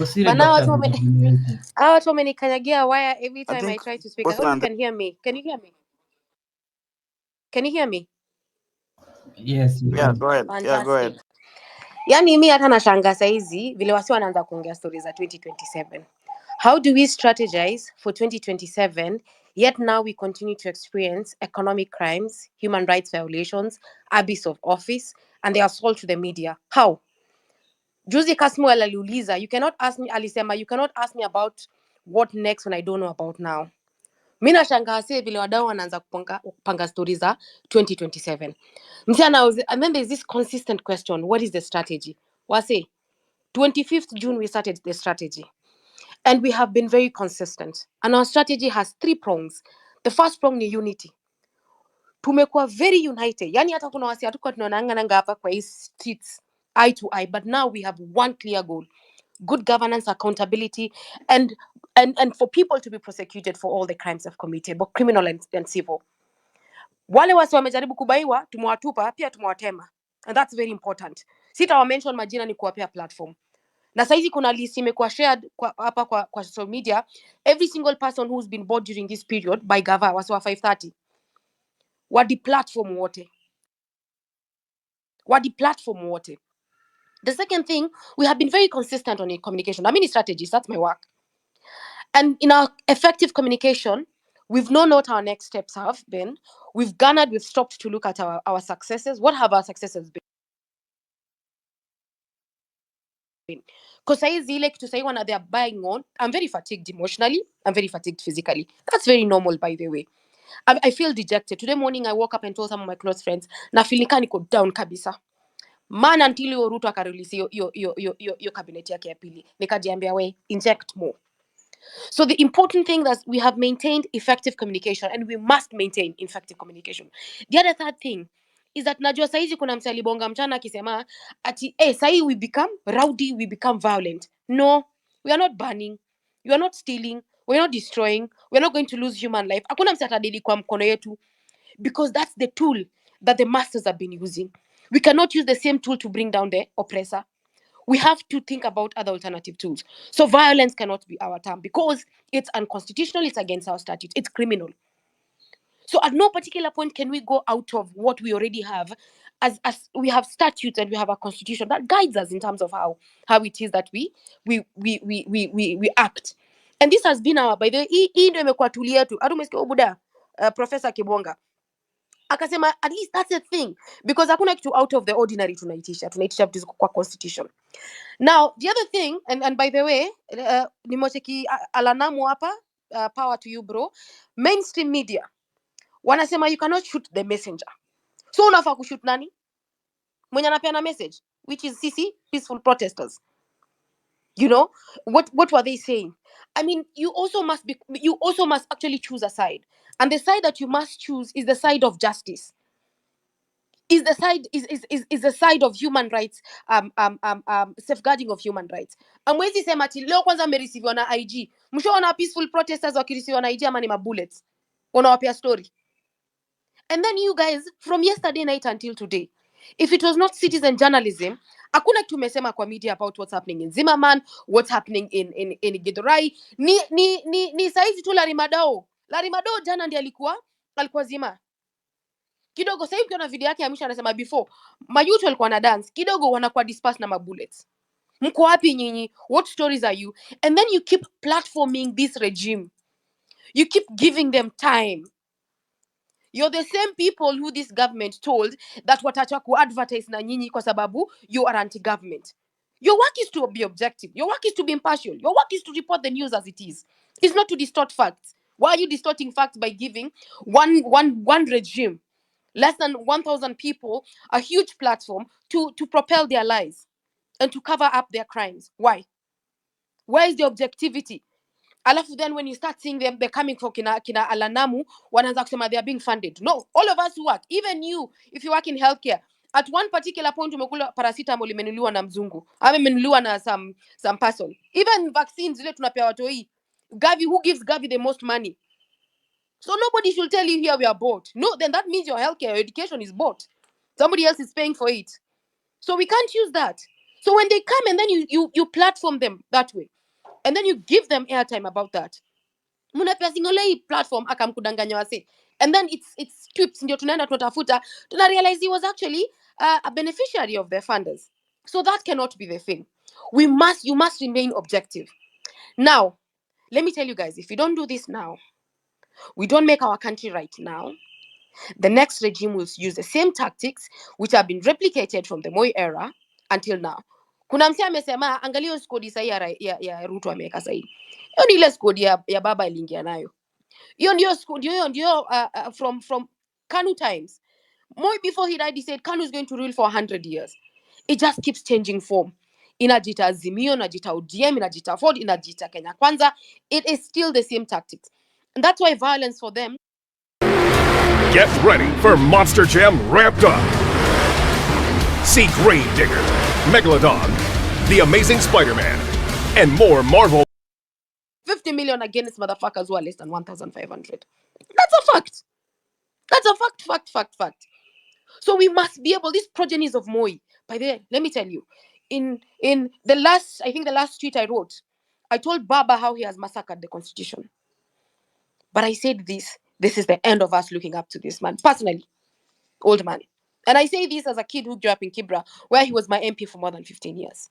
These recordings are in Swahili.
But now watu wamenikanyagia wire every time I try to speak. I hope you can hear me. Can you hear me? Can you hear me? Yes. Yeah, go ahead. Fantastic. Yeah, go ahead. Yani mimi hata nashangaa saizi vile wasi wanaanza kuongea stories za 2027. How do we strategize for 2027 yet now we continue to experience economic crimes, human rights violations, abuse of office and the assault to the media? How? Juzi Kasmuel aliuliza, you cannot ask me about what next when I don't know about now. Mimi nashangaa sasa vile wadau wanaanza kupanga stories za 2027. And then there's this consistent question, what is the strategy? Wase, 25th June we started the strategy. And we have been very consistent. And our strategy has 3 prongs. The first prong ni unity. Tumekuwa very united. Yani hata kuna wasi hatukuwa tunaonanga hapa kwa hii streets eye to eye, but now we have one clear goal. Good governance, accountability, and for people to be prosecuted for all the crimes they've committed, both criminal and civil. Wale wasi wamejaribu kubaiwa, tumewatupa, pia tumewatema. And that's very important. Sitawa mention majina ni kuwapea platform. Na saizi kuna list imekuwa shared hapa kwa social media, every single person who's been bought during this period by Gava wasi wa 530. Wadi platform wote. The second thing, we have been very consistent on communication. I mean strategies, that's my work. And in our effective communication, we've known what our next steps have been. We've garnered, we've stopped to look at our successes. What have our successes been? Because when they're buying on, I'm very fatigued emotionally, I'm very fatigued physically. That's very normal, by the way. I feel dejected. Today morning, I woke up and told some of my close friends, na feel niko down kabisa. Man, until you Ruto akarelease your cabinet yake ya pili. Nikajiambia we, inject more. So the important thing that we have maintained effective communication, and we must maintain effective communication. The other third thing is that najua saizi kuna msalibonga mchana akisema ati sahi we become rowdy, we become violent. No, we are not burning, we are not stealing, we are not destroying, we are not going to lose human life. Hakuna msatadili kwa mkono yetu, because that's the tool that the masters have been using. We cannot use the same tool to bring down the oppressor. We have to think about other alternative tools. So violence cannot be our term because it's unconstitutional, it's against our statutes, it's criminal. So at no particular point can we go out of what we already have, as we have statutes and we have a constitution that guides us in terms of how it is that we act. And this has been our, by the way, hii ndio imekuwa tuli yetu. Atumesikia Obuda, Professor Kibonga akasema at least that's a thing, because hakuna kitu out of the ordinary tunaitisha vitu kwa constitution. Now the other thing, and by the way, nimoteki alanamu hapa, power to you bro, mainstream media wanasema you cannot shoot the messenger. So unafaa kushoot nani? Mwenye anapeana message, which is CC, peaceful protesters. You know what were they saying? I mean, you also must actually choose a side, and the side that you must choose is the side of justice, is the side of human rights, safeguarding of human rights. Amwezi sema ati leo kwanza amereceive na IG, mshoona peaceful protesters wakireceive na IG ama ni mabullets, wanawapia story. And then you guys, from yesterday night until today, if it was not citizen journalism, hakuna kitu tumesema kwa media about what's happening in Zimmerman, what's happening in Githurai. Ni saizi tu Larimado jana ndiye alikuwa zima kidogo. Sasa hivi kuna video yake ya mwisho anasema before mayuto alikuwa na dance kidogo, wanakuwa disperse na mabullets. Mko wapi nyinyi? What stories are you? And then you keep platforming this regime, you keep giving them time. You're the same people who this government told that watacha ku advertise na nyinyi kwa sababu you are anti-government. Your work is to be objective, your work is to be impartial, your work is to report the news as it is. It's not to distort facts. Why are you distorting facts by giving one regime, less than 1,000 people, a huge platform to propel their lies and to cover up their crimes? Why? Where is the objectivity? Alafu then when you start seeing them, they're coming for kina Alanamu, wanaanza kusema they are being funded. No, all of us who work, even you, if you work in healthcare, at one particular point umekula paracetamol imenuliwa na mzungu, ama imenuliwa na some person. Even vaccines zile tunapea watoi, Gavi, who gives Gavi the most money? So nobody should tell you here we are bought. No, then that means your healthcare, your education is bought. Somebody else is paying for it. So we can't use that. So when they come and then you platform them that way, and then you give them airtime about that, munapea singolei platform akamkudanganya wase, and then it's tweets ndio tunaenda tunatafuta, tuna realize he was actually a beneficiary of their funders. So that cannot be the thing. You must remain objective. Now, let me tell you guys, if you don't do this now, we don't make our country right now, the next regime will use the same tactics which have been replicated from the Moi era until now. Kuna msee amesema angalia skodi sahi ya Ruto ameweka sahi. Hiyo ni ile skodi ya baba aliingia nayo. Hiyo ndio from Kanu times. Moi, before he died, he said Kanu is going to rule for 100 years. It just keeps changing form. Inajita Azimio, inajita ODM, inajita Ford, inajita Kenya Kwanza. It is still the same tactics. And that's why violence for them. Get ready for Monster Jam Ramped Up. See Gravedigger, Megalodon, The Amazing Spider-Man, and more Marvel. 50 million against motherfuckers who are less than 1,500. That's a fact. That's a fact. So we must be able, these progenies of Moi, by the way, let me tell you, in the last, I think the last tweet I wrote, I told Baba how he has massacred the constitution. But I said this is the end of us looking up to this man, personally, old man. And I say this as a kid who grew up in KIBRA, where he was my MP for more than 15 years.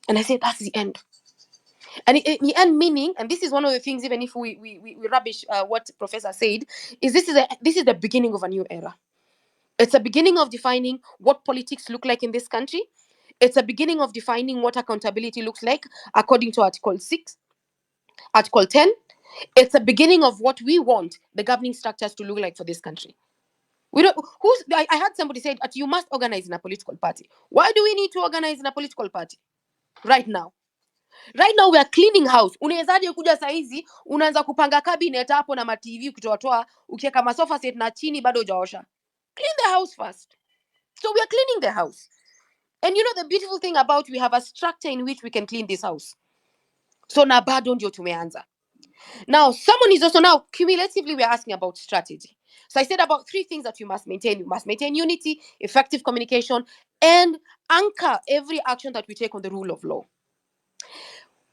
And I said, that's the end. And the end meaning, and this is one of the things, even if we rubbish what Professor said, is this is the beginning of a new era. It's a beginning of defining what politics look like in this country. It's a beginning of defining what accountability looks like according to Article 6, Article 10. It's a beginning of what we want the governing structures to look like for this country. We don't. I had somebody say that you must organize in a political party. Why do we need to organize in a political party right now? Right now we are cleaning house. Unawezaje kuja saizi unaanza kupanga cabinet hapo na ma TV ukitoa ukiweka masofa set na chini bado hujaosha. Clean the house first. So we are cleaning the house. And you know the beautiful thing about we have a structure in which we can clean this house. So na bado ndio tumeanza. Now someone is also now cumulatively we are asking about strategy. So I said about 3 things that you must maintain. You must maintain unity, effective communication, and anchor every action that we take on the rule of law.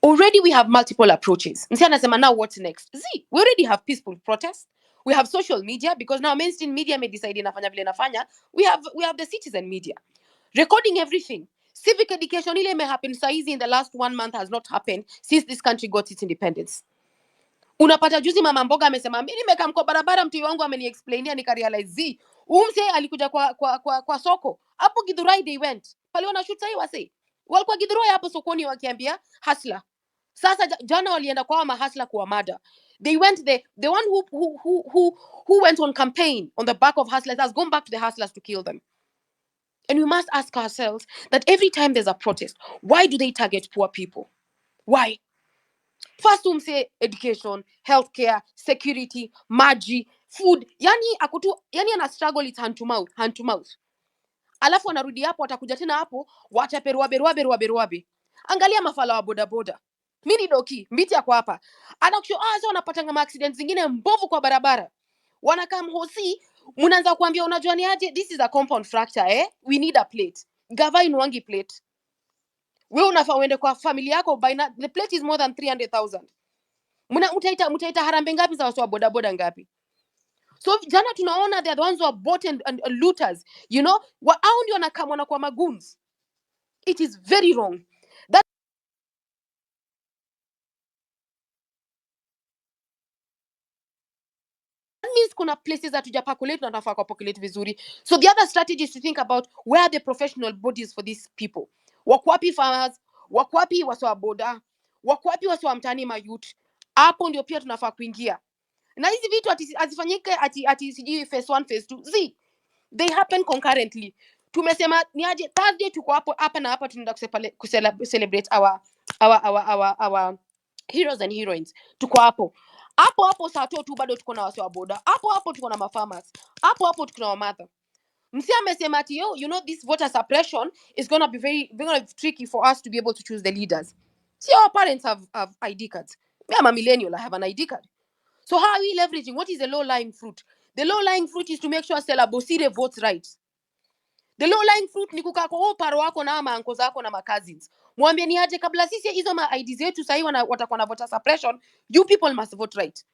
Already we have multiple approaches. Now what's next? See, we already have peaceful protest. We have social media because now mainstream media may decide inafanya vile inafanya. We have the citizen media recording everything. Civic education ile may happen saizi in the last 1 month has not happened since this country got its independence. Unapata juzi mama mboga amesema mimi nimekaa mko barabara mtu wangu ameniexplainia nikarealize umse alikuja kwa soko. Hapo Githurai they went. Pale wanashoot sai wase. Walikuwa Githurai hapo sokoni wakiambia hustler. Sasa jana walienda kwa mahasla kuwa mada. They went there. The one who went on campaign on the back of hustlers has gone back to the hustlers to kill them. And we must ask ourselves that every time there's a protest, why do they target poor people? Why? First say education, healthcare, security, maji, food. Yani ana struggle it's hand to mouth. Alafu anarudi hapo atakuja tena hapo wachaperuabe. Angalia mafala wa bodaboda. Mimi doki, mbiti yako hapa. Anakusho so wanapatanga ma accidents zingine mbovu kwa barabara. Wanakaa mhosi, mnaanza kuambia unajua ni aje this is a compound fracture we need a plate. Gava inuangi plate. Wewe unafaa uende kwa familia yako the plate is more than 300,000. Mtaita harambe ngapi za watu bodaboda ngapi? So jana tunaona they are the ones who are bought and looters, you know, hao ndio wanakamwa kwa magoons. It is very wrong. That means kuna places that tujapopulate na tunafaa kupopulate vizuri. So the other strategy is to think about where are the professional bodies for these people. Wako wapi farmers, wako wapi waswa boda, wako wapi waswa mtani ma youth. Hapo ndio pia tunafaa kuingia. Na hizi vitu azifanyike ati sijui phase 1 phase 2. See, they happen concurrently. Tumesema ni aje Thursday tuko hapa na hapa tunaenda celebrate our heroes and heroines. Tuko hapo saa 2 tu bado tuko na wasi wa boda. Hapo tuko na farmers. Hapo tuko na mother. Msi amesema ati you know this voter suppression is going to be very tricky for us to be able to choose the leaders. See, our parents have ID cards. Me, I'm a millennial, I have an ID card. So how are we leveraging? What is the low-lying fruit? The low-lying fruit is to make sure Stella Bosire votes right. The low lying fruit ni kukaa kwa paro wako na maanko zako na cousins. Mwambie ni aje kabla sisi hizo ma IDs yetu sahi watakuwa na voter suppression, you people must vote right.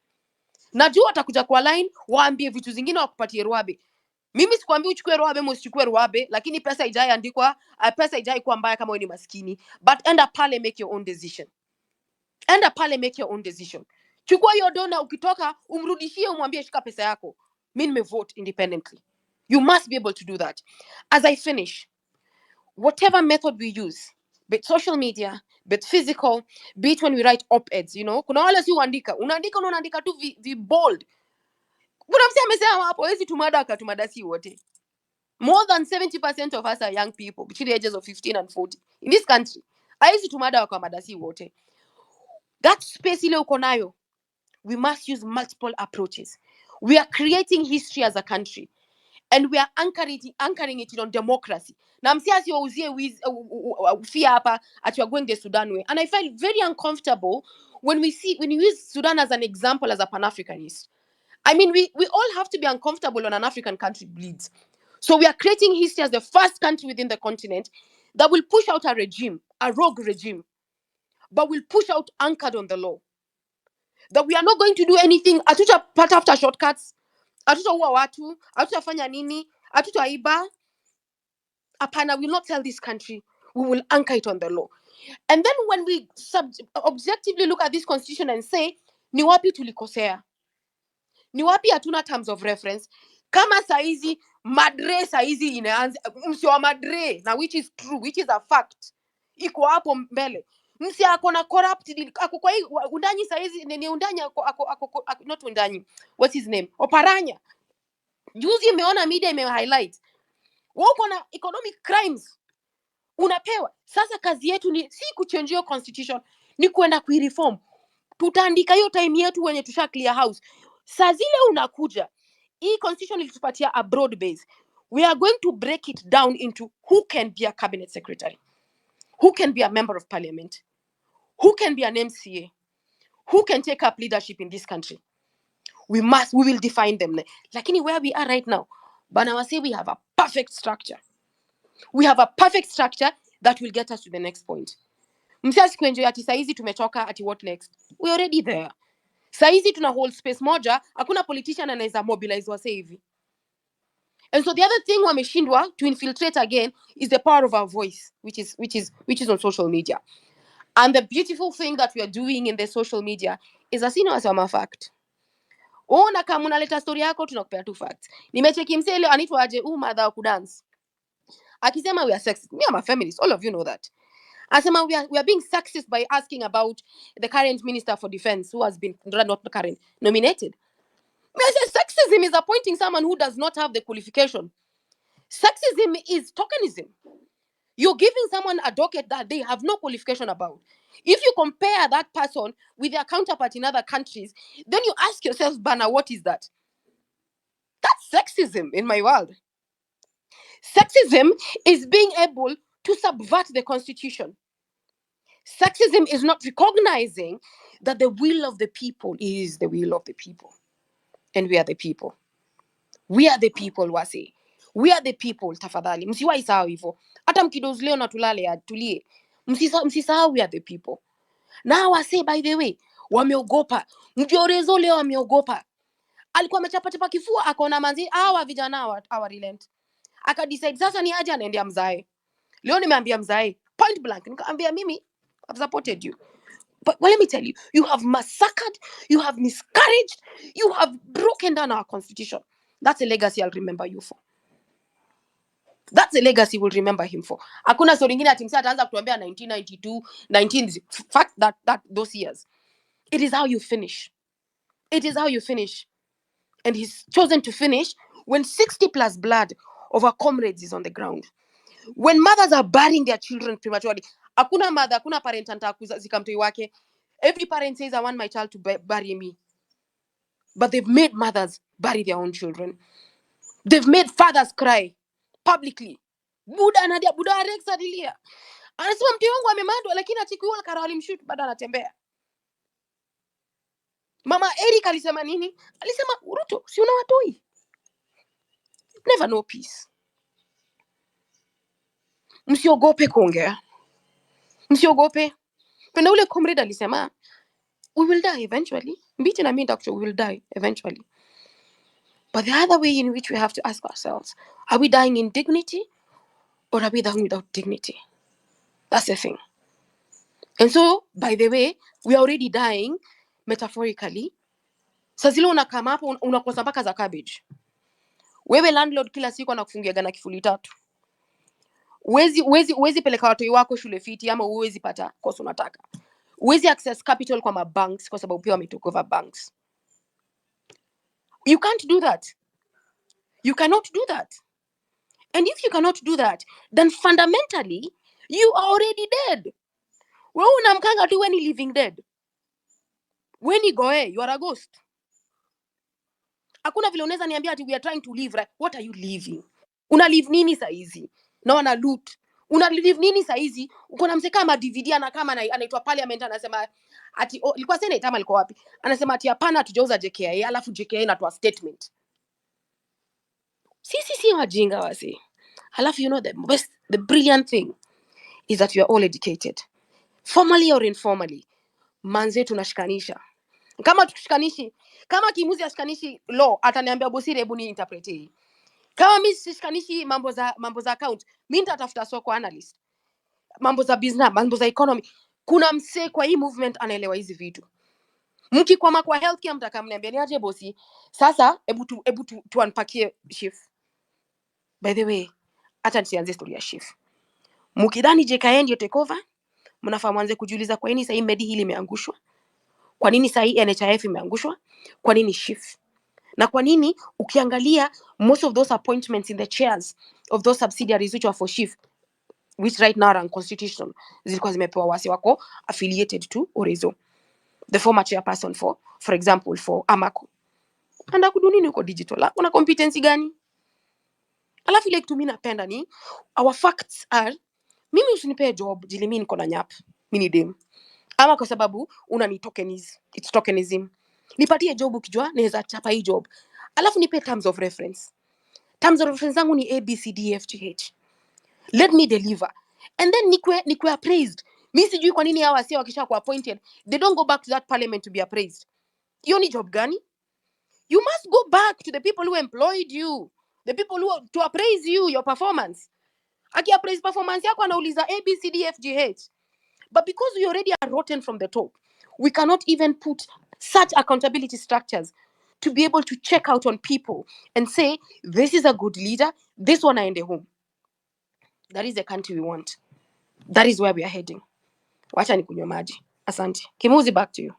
Najua watakuja kwa line waambie vitu zingine wakupatie ruabe. Mimi sikwambii uchukue ruabe msichukue ruabe, lakini pesa ijai andikwa, pesa ijai kuwa mbaya kama wewe ni maskini. But enda pale make your own decision. Enda pale make your own decision. Chukua hiyo dona ukitoka umrudishie umwambie shika pesa yako. Mimi nimevote independently. You must be able to do that. As I finish, whatever method we use, be it social media, be it physical, be it when we write op-eds, you know, kuna wale si uandika. Unaandika tu vi bold. Kuna msee amesema hapo hizi tumada si wote. More than 70% of us are young people between the ages of 15 and 40 in this country. Hizi tumada kwa madasi wote. That space ile uko nayo, we must use multiple approaches. We are creating history as a country, and we are anchoring it on democracy. Na msiasi wauzie fear hapa at you are going the Sudan way. And I felt very uncomfortable when you use Sudan as an example as a Pan-Africanist. I mean, we all have to be uncomfortable when an African country bleeds. So we are creating history as the first country within the continent that will push out a regime, a rogue regime, but will push out anchored on the law. That we are not going to do anything, atuta after shortcuts, atuta watu, atutafanya nini, atutaiba. Apana, we will not tell this country. We will anchor it on the law. And then when we objectively look at this constitution and say, ni wapi tulikosea? Ni wapi hatuna terms of reference? Kama saizi, madre saizi inaanza, msi wa madre, na which is true, which is a fact. Iko hapo mbele. Msi ako na corrupt, ako kwa hii, undanyi saizi, ni undanyi, not undanyi, what's his name? Oparanya. Juzi imeona media ime-highlight. Wako na economic crimes. Unapewa. Sasa kazi yetu ni, si kuchange your constitution, ni kuenda kuireform. Tutaandika hiyo time yetu wenye tusha clear house. Saa zile unakuja, hii constitution ilitupatia a broad base. We are going to break it down into who can be a cabinet secretary, who can be a member of parliament, who can be an MCA, who can take up leadership in this country. We will define them. Lakini where we are right now, Banawase, we have a perfect structure. We have a perfect structure that will get us to the next point. Msiasi kuenjoy ati saizi tumechoka ati what next? We're already there. Saizi tuna hold space moja, hakuna politician anaweza mobilize wase hivi. And so the other thing wameshindwa to infiltrate again is the power of our voice, which is on social media. And the beautiful thing that we are doing in the social media is asina wasema fact. Ona kama unaleta story yako tunakupea tu facts. Nimecheki msee leo anaitwa aje mother wa kudance. Akisema we are sexist. Me, I'm a feminist. All of you know that. Asema we are being sexist by asking about the current minister for defense who has been not the current nominated. Me, I say sexism is appointing someone who does not have the qualification. Sexism is tokenism. You're giving someone a docket that they have no qualification about. If you compare that person with their counterpart in other countries, then you ask yourself, Bana, what is that? That's sexism in my world. Sexism is being able to subvert the constitution. Sexism is not recognizing that the will of the people is the will of the people. And we are the people. We are the people, wase. We are the people, tafadhali. Msiwahi sahau hivyo. Hata mkidozi leo na tulale ya tulie. Msisahau we are the people. Na wase, by the way, wameogopa. Mjorezo leo wameogopa. Alikuwa amechapa kifua akaona manzi hawa vijana hawa relent. Akadecide sasa ni aje anaendea mzae. Leo nimeambia mzae point blank, nikaambia mimi I've supported you. But well, let me tell you, you have massacred, you have miscarried, you have broken down our constitution. That's a legacy I'll remember you for. That's a legacy we'll remember him for. Hakuna story nyingine ati msee ataanza kutuambia 1992, 19 fact that those years. It is how you finish. It is how you finish. And he's chosen to finish when 60 plus blood of our comrades is on the ground. When mothers are burying their children prematurely. Hakuna mother, hakuna parent antakuzika mtoi wake. Every parent says, I want my child to bury me. But they've made mothers bury their own children. They've made fathers cry publicly. Buda Rex adilia. Anasema mtu wangu amemadwa lakini atikuwa kara walimshoot bado anatembea. Mama Eric alisema nini? Alisema Ruto, si una watoi. Never know peace. msiogope kuongea, msiogope. Penda ule comrade alisema we will die eventually. Mbiti na mimi nitakuwa we will die eventually. But the other way in which we have to ask ourselves, are we dying in dignity or are we dying without dignity? That's the thing. And so, by the way, we are already dying metaphorically. Sazile unakama hapo unakosa mpaka za cabbage. Wewe landlord kila siku anakufungia na kifuli 3. Uwezi peleka watu wako shule fiti ama uwezi pata kosa unataka. Uwezi access capital kwa mabanks kwa sababu pia wametook over banks. You can't do that. You cannot do that. And if you cannot do that, then fundamentally, you are already dead. Wewe unamkanga tu when you living dead. When you go, you are a ghost. Hakuna vile unaweza niambia ati we are trying to live, right? What are you living? Una live nini saizi? Na wana loot. Una live nini saizi? Uko na mse kama DVD na kama anaitwa parliament anasema ati ilikuwa senate ama alikuwa wapi? Anasema ati hapana tujauza JKIA alafu JKIA inatoa statement. Si wajinga wasi. Alafu you know the brilliant thing is that you are all educated. Formally or informally. Manze tunashikanisha. Kama tukishikanishi, kama Kimuzi ashikanishi law ataniambia Bosire hebu ni interprete. Kama mimi sishikanishi mambo za account, mimi nitatafuta soko analyst. Mambo za business, mambo za economy. Kuna mse kwa hii movement anaelewa hizi vitu. Mkikwama kwa healthcare mtaka mniambia ni aje bosi. Sasa hebu tu unpackie shift. By the way, hata nisianze story ya shift. Mkidhani JKN ndio take over, mnafaa mwanze kujiuliza kwa nini sasa Medi hili imeangushwa? Kwa nini sasa NHIF imeangushwa? Kwa nini shift? Na kwa nini ukiangalia most of those appointments in the chairs of those subsidiaries which are for shift, which right now are unconstitutional, zilikuwa zimepewa wasi wako affiliated to Orezo, the former chairperson for example for Amaco. Anda kudunini uko digital, kuna competency gani? Alafu ile kitu mimi napenda ni our facts are, mimi usinipe job jili mimi niko na nyap, mimi ni dem. Ama kwa sababu unani tokenize, it's tokenism. Nipatie job ukijua naweza chapa hii job. Alafu nipe terms of reference. Terms of reference zangu ni ABCDFGH. Let me deliver. And then nikwe appraised. Mimi sijui kwa nini hawa wasio wakisha ku appointed, they don't go back to that parliament to be appraised. Hiyo ni job gani? You must go back to the people who employed you. The people who to appraise you, your performance. Aki appraise performance yako anauliza ABCDFGH. But because we already are rotten from the top, we cannot even put such accountability structures to be able to check out on people and say, this is a good leader, this one aende home. That is the country we want. That is where we are heading. Wacha nikunywe maji. Asante. Kimuzi, back to you.